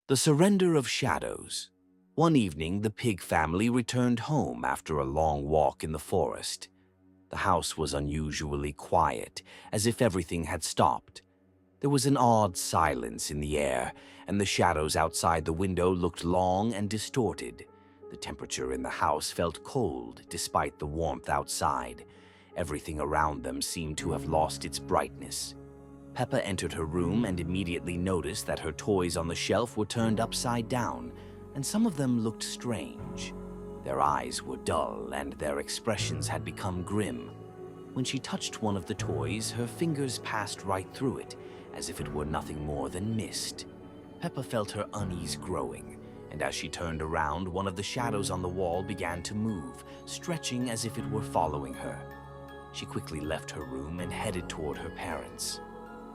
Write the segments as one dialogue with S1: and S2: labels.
S1: The surrender of shadows. One evening, the pig family returned home after a long walk in the forest. The house was unusually quiet, as if everything had stopped. There was an odd silence in the air, and the shadows outside the window looked long and distorted. The temperature in the house felt cold despite the warmth outside. Everything around them seemed to have lost its brightness. Peppa entered her room and immediately noticed that her toys on the shelf were turned upside down, and some of them looked strange. Their eyes were dull and their expressions had become grim. When she touched one of the toys, her fingers passed right through it, as if it were nothing more than mist. Peppa felt her unease growing, and as she turned around, one of the shadows on the wall began to move, stretching as if it were following her. She quickly left her room and headed toward her parents.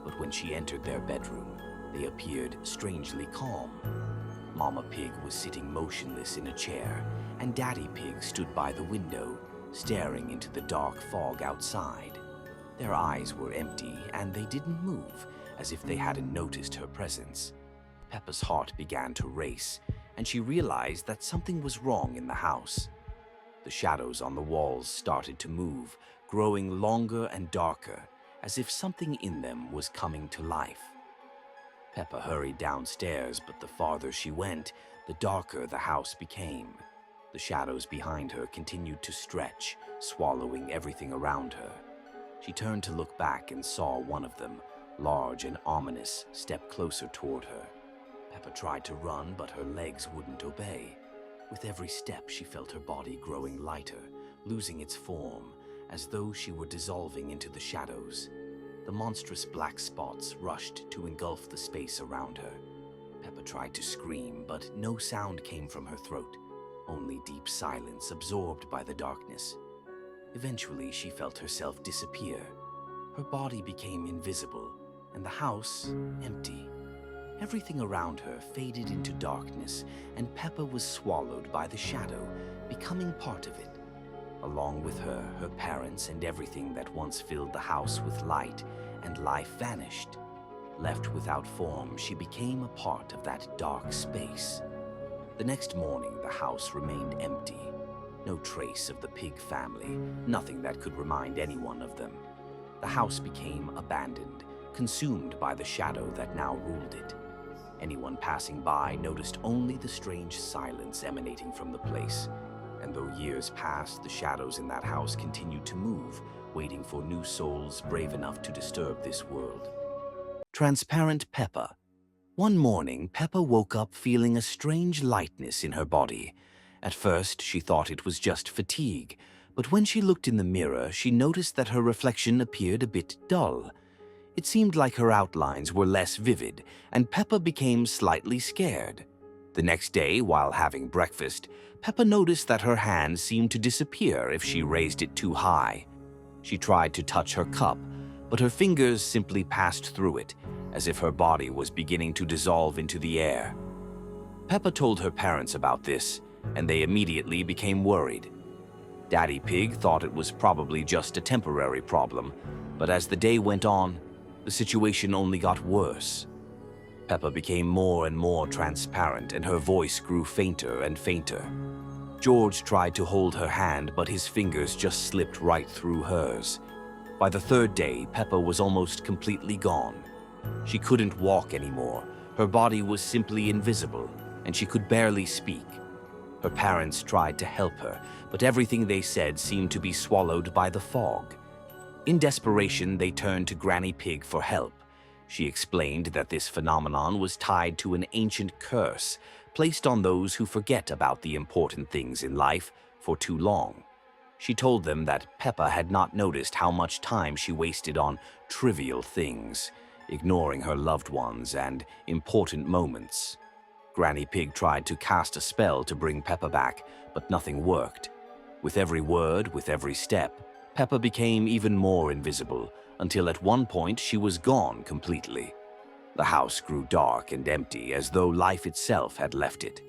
S1: But when she entered their bedroom, they appeared strangely calm. Mama Pig was sitting motionless in a chair, and Daddy Pig stood by the window, staring into the dark fog outside. Their eyes were empty, and they didn't move, as if they hadn't noticed her presence. Peppa's heart began to race, and she realized that something was wrong in the house. The shadows on the walls started to move, growing longer and darker, as if something in them was coming to life. Peppa hurried downstairs, but the farther she went, the darker the house became. The shadows behind her continued to stretch, swallowing everything around her. She turned to look back and saw one of them, large and ominous, step closer toward her. Peppa tried to run, but her legs wouldn't obey. With every step, she felt her body growing lighter, losing its form, as though she were dissolving into the shadows. The monstrous black spots rushed to engulf the space around her. Peppa tried to scream, but no sound came from her throat, only deep silence absorbed by the darkness. Eventually, she felt herself disappear. Her body became invisible, and the house empty. Everything around her faded into darkness, and Peppa was swallowed by the shadow, becoming part of it. Along with her, her parents and everything that once filled the house with light and life vanished. Left without form, she became a part of that dark space. The next morning, the house remained empty. No trace of the pig family, nothing that could remind anyone of them. The house became abandoned, consumed by the shadow that now ruled it. Anyone passing by noticed only the strange silence emanating from the place. And though years passed, the shadows in that house continued to move, waiting for new souls brave enough to disturb this world. Transparent Peppa. One morning, Peppa woke up feeling a strange lightness in her body. At first, she thought it was just fatigue, but when she looked in the mirror, she noticed that her reflection appeared a bit dull. It seemed like her outlines were less vivid, and Peppa became slightly scared. The next day, while having breakfast, Peppa noticed that her hand seemed to disappear if she raised it too high. She tried to touch her cup, but her fingers simply passed through it, as if her body was beginning to dissolve into the air. Peppa told her parents about this, and they immediately became worried. Daddy Pig thought it was probably just a temporary problem, but as the day went on, the situation only got worse. Peppa became more and more transparent, and her voice grew fainter and fainter. George tried to hold her hand, but his fingers just slipped right through hers. By the third day, Peppa was almost completely gone. She couldn't walk anymore. Her body was simply invisible, and she could barely speak. Her parents tried to help her, but everything they said seemed to be swallowed by the fog. In desperation, they turned to Granny Pig for help. She explained that this phenomenon was tied to an ancient curse placed on those who forget about the important things in life for too long. She told them that Peppa had not noticed how much time she wasted on trivial things, ignoring her loved ones and important moments. Granny Pig tried to cast a spell to bring Peppa back, but nothing worked. With every word, with every step, Peppa became even more invisible, until at one point she was gone completely. The house grew dark and empty, as though life itself had left it.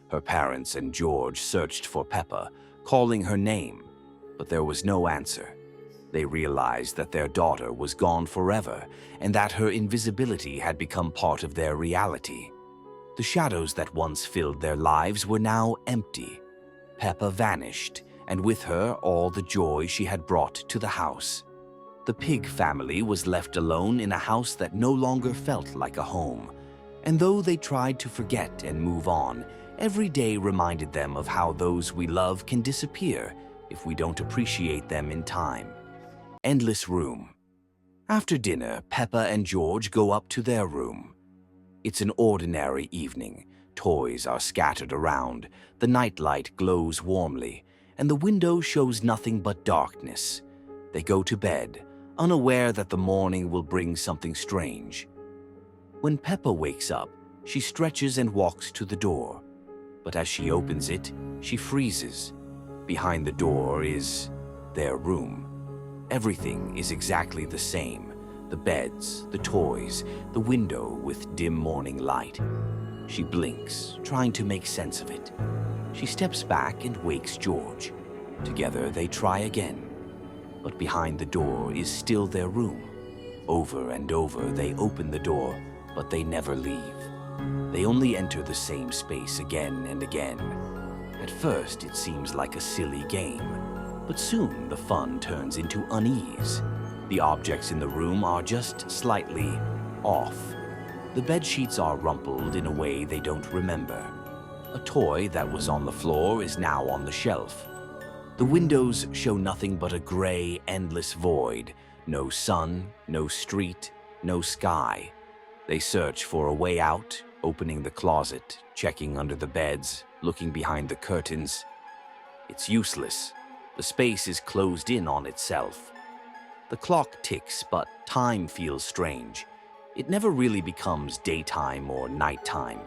S1: Her parents and George searched for Peppa, calling her name, but there was no answer. They realized that their daughter was gone forever, and that her invisibility had become part of their reality. The shadows that once filled their lives were now empty. Peppa vanished, and with her all the joy she had brought to the house. The pig family was left alone in a house that no longer felt like a home. And though they tried to forget and move on, every day reminded them of how those we love can disappear if we don't appreciate them in time. Endless room. After dinner, Peppa and George go up to their room. It's an ordinary evening. Toys are scattered around, the nightlight glows warmly, and the window shows nothing but darkness. They go to bed, unaware that the morning will bring something strange. When Peppa wakes up, she stretches and walks to the door. But as she opens it, she freezes. Behind the door is their room. Everything is exactly the same. The beds, the toys, the window with dim morning light. She blinks, trying to make sense of it. She steps back and wakes George. Together they try again. But behind the door is still their room. Over and over they open the door, but they never leave. They only enter the same space again and again. At first it seems like a silly game, but soon the fun turns into unease. The objects in the room are just slightly off. The bed sheets are rumpled in a way they don't remember. A toy that was on the floor is now on the shelf. The windows show nothing but a gray, endless void. No sun, no street, no sky. They search for a way out, opening the closet, checking under the beds, looking behind the curtains. It's useless. The space is closed in on itself. The clock ticks, but time feels strange. It never really becomes daytime or nighttime.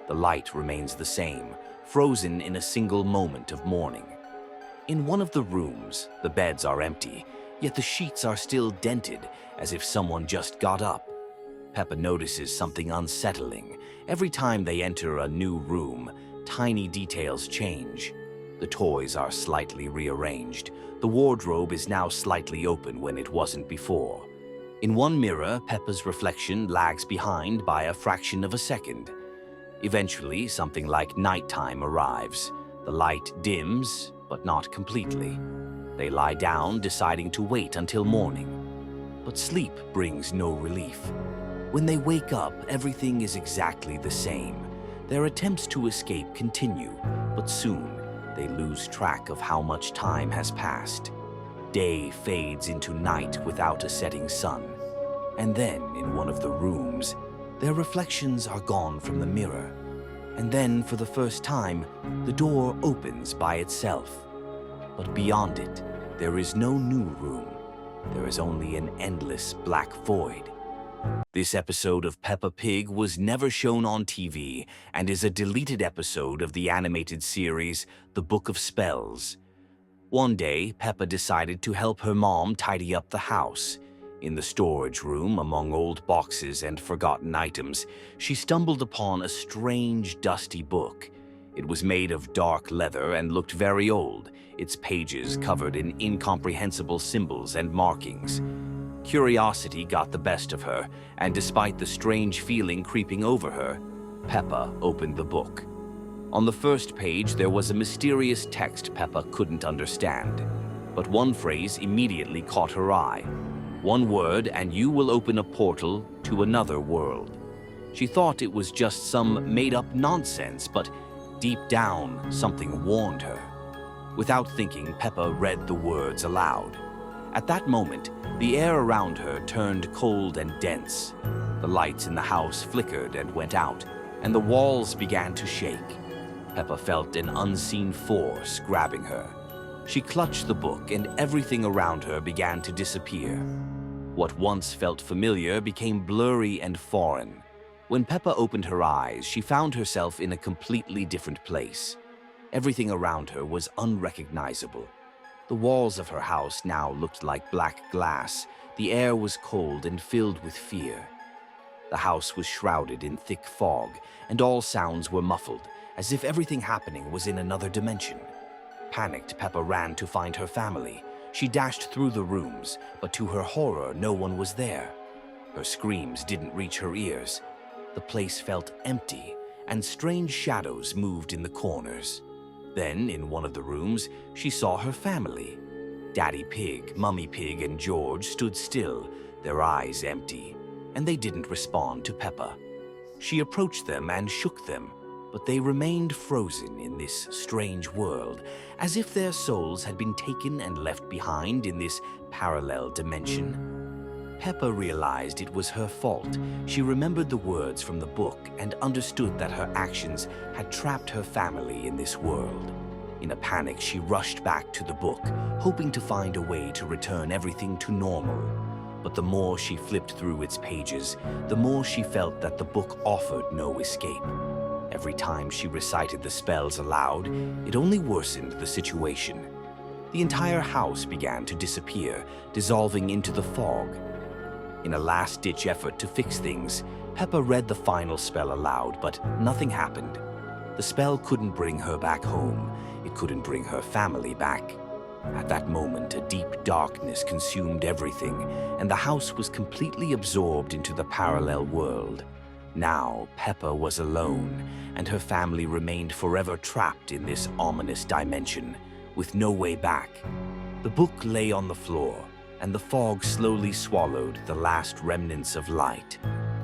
S1: The light remains the same, frozen in a single moment of morning. In one of the rooms, the beds are empty, yet the sheets are still dented, as if someone just got up. Peppa notices something unsettling. Every time they enter a new room, tiny details change. The toys are slightly rearranged. The wardrobe is now slightly open when it wasn't before. In one mirror, Peppa's reflection lags behind by a fraction of a second. Eventually, something like nighttime arrives. The light dims, but not completely. They lie down, deciding to wait until morning. But sleep brings no relief. When they wake up, everything is exactly the same. Their attempts to escape continue, but soon they lose track of how much time has passed. Day fades into night without a setting sun. And then, in one of the rooms, their reflections are gone from the mirror. And then, for the first time, the door opens by itself. But beyond it, there is no new room. There is only an endless black void. This episode of Peppa Pig was never shown on TV and is a deleted episode of the animated series The Book of Spells. One day, Peppa decided to help her mom tidy up the house. In the storage room, among old boxes and forgotten items, she stumbled upon a strange, dusty book. It was made of dark leather and looked very old, its pages covered in incomprehensible symbols and markings. Curiosity got the best of her, and despite the strange feeling creeping over her, Peppa opened the book. On the first page, there was a mysterious text Peppa couldn't understand, but one phrase immediately caught her eye. One word, and you will open a portal to another world. She thought it was just some made-up nonsense, but deep down, something warned her. Without thinking, Peppa read the words aloud. At that moment, the air around her turned cold and dense. The lights in the house flickered and went out, and the walls began to shake. Peppa felt an unseen force grabbing her. She clutched the book, and everything around her began to disappear. What once felt familiar became blurry and foreign. When Peppa opened her eyes, she found herself in a completely different place. Everything around her was unrecognizable. The walls of her house now looked like black glass. The air was cold and filled with fear. The house was shrouded in thick fog, and all sounds were muffled, as if everything happening was in another dimension. Panicked, Peppa ran to find her family. She dashed through the rooms, but to her horror, no one was there. Her screams didn't reach her ears. The place felt empty, and strange shadows moved in the corners. Then, in one of the rooms, she saw her family. Daddy Pig, Mummy Pig, and George stood still, their eyes empty, and they didn't respond to Peppa. She approached them and shook them, but they remained frozen in this strange world, as if their souls had been taken and left behind in this parallel dimension. Peppa realized it was her fault. She remembered the words from the book and understood that her actions had trapped her family in this world. In a panic, she rushed back to the book, hoping to find a way to return everything to normal. But the more she flipped through its pages, the more she felt that the book offered no escape. Every time she recited the spells aloud, it only worsened the situation. The entire house began to disappear, dissolving into the fog. In a last-ditch effort to fix things, Peppa read the final spell aloud, but nothing happened. The spell couldn't bring her back home. It couldn't bring her family back. At that moment, a deep darkness consumed everything, and the house was completely absorbed into the parallel world. Now, Peppa was alone, and her family remained forever trapped in this ominous dimension, with no way back. The book lay on the floor, and the fog slowly swallowed the last remnants of light.